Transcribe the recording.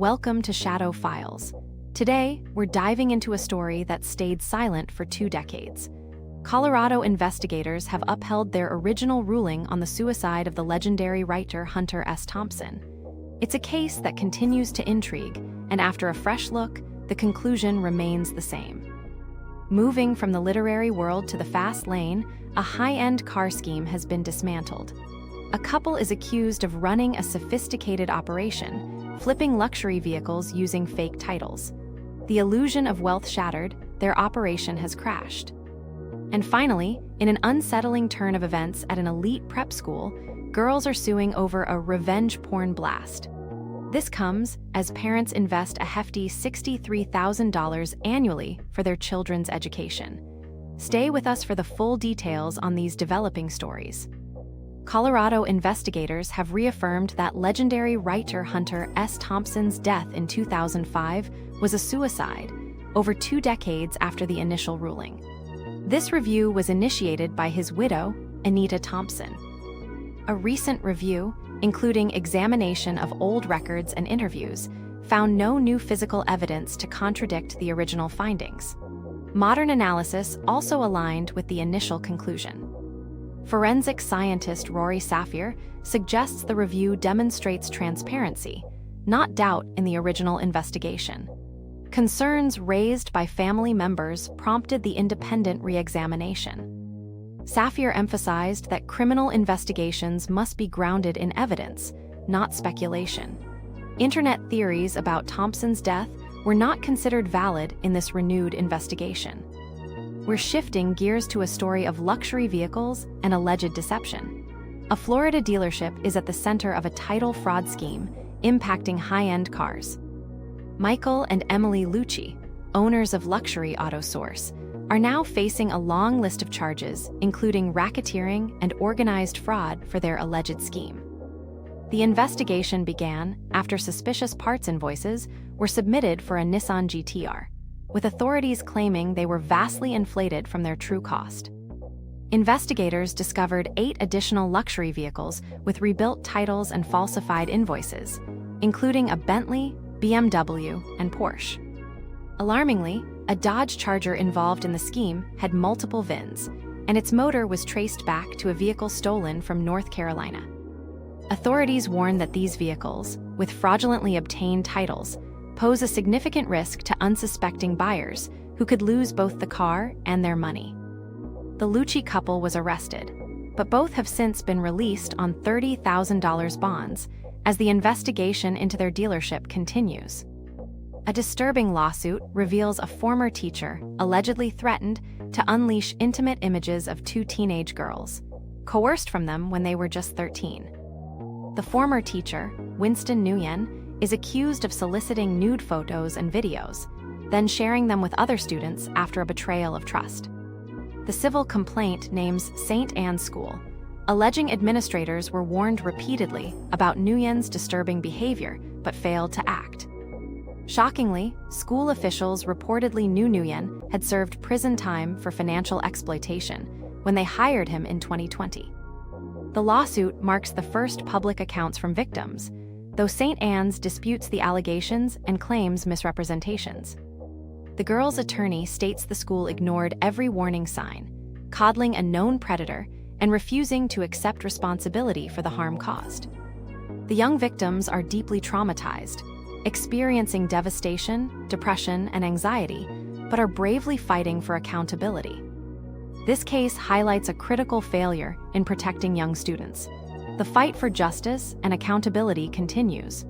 Welcome to Shadow Files. Today, we're diving into a story that stayed silent for 2 decades. Colorado investigators have upheld their original ruling on the suicide of the legendary writer Hunter S. Thompson. It's a case that continues to intrigue, and after a fresh look, the conclusion remains the same. Moving from the literary world to the fast lane, a high-end car scheme has been dismantled. A couple is accused of running a sophisticated operation, flipping luxury vehicles using fake titles. The illusion of wealth shattered, their operation has crashed. And finally, in an unsettling turn of events at an elite prep school, girls are suing over a revenge porn blast. This comes as parents invest a hefty $63,000 annually for their children's education. Stay with us for the full details on these developing stories. Colorado investigators have reaffirmed that legendary writer Hunter S. Thompson's death in 2005 was a suicide, over 2 decades after the initial ruling. This review was initiated by his widow, Anita Thompson. A recent review, including examination of old records and interviews, found no new physical evidence to contradict the original findings. Modern analysis also aligned with the initial conclusion. Forensic scientist Rory Safir suggests the review demonstrates transparency, not doubt in the original investigation. Concerns raised by family members prompted the independent re-examination. Safir emphasized that criminal investigations must be grounded in evidence, not speculation. Internet theories about Thompson's death were not considered valid in this renewed investigation. We're shifting gears to a story of luxury vehicles and alleged deception. A Florida dealership is at the center of a title fraud scheme impacting high-end cars. Michael and Emily Lucci, owners of Luxury Auto Source, are now facing a long list of charges, including racketeering and organized fraud for their alleged scheme. The investigation began after suspicious parts invoices were submitted for a Nissan GT-R, with authorities claiming they were vastly inflated from their true cost. Investigators discovered 8 additional luxury vehicles with rebuilt titles and falsified invoices, including a Bentley, BMW, and Porsche. Alarmingly, a Dodge Charger involved in the scheme had multiple VINs, and its motor was traced back to a vehicle stolen from North Carolina. Authorities warn that these vehicles, with fraudulently obtained titles, pose a significant risk to unsuspecting buyers who could lose both the car and their money. The Lucci couple was arrested, but both have since been released on $30,000 bonds as the investigation into their dealership continues. A disturbing lawsuit reveals a former teacher allegedly threatened to unleash intimate images of 2 teenage girls, coerced from them when they were just 13. The former teacher, Winston Nguyen, is accused of soliciting nude photos and videos, then sharing them with other students after a betrayal of trust. The civil complaint names St. Anne's School, alleging administrators were warned repeatedly about Nguyen's disturbing behavior but failed to act. Shockingly, school officials reportedly knew Nguyen had served prison time for financial exploitation when they hired him in 2020. The lawsuit marks the first public accounts from victims, though St. Anne's disputes the allegations and claims misrepresentations. The girl's attorney states the school ignored every warning sign, coddling a known predator and refusing to accept responsibility for the harm caused. The young victims are deeply traumatized, experiencing devastation, depression, and anxiety, but are bravely fighting for accountability. This case highlights a critical failure in protecting young students. The fight for justice and accountability continues.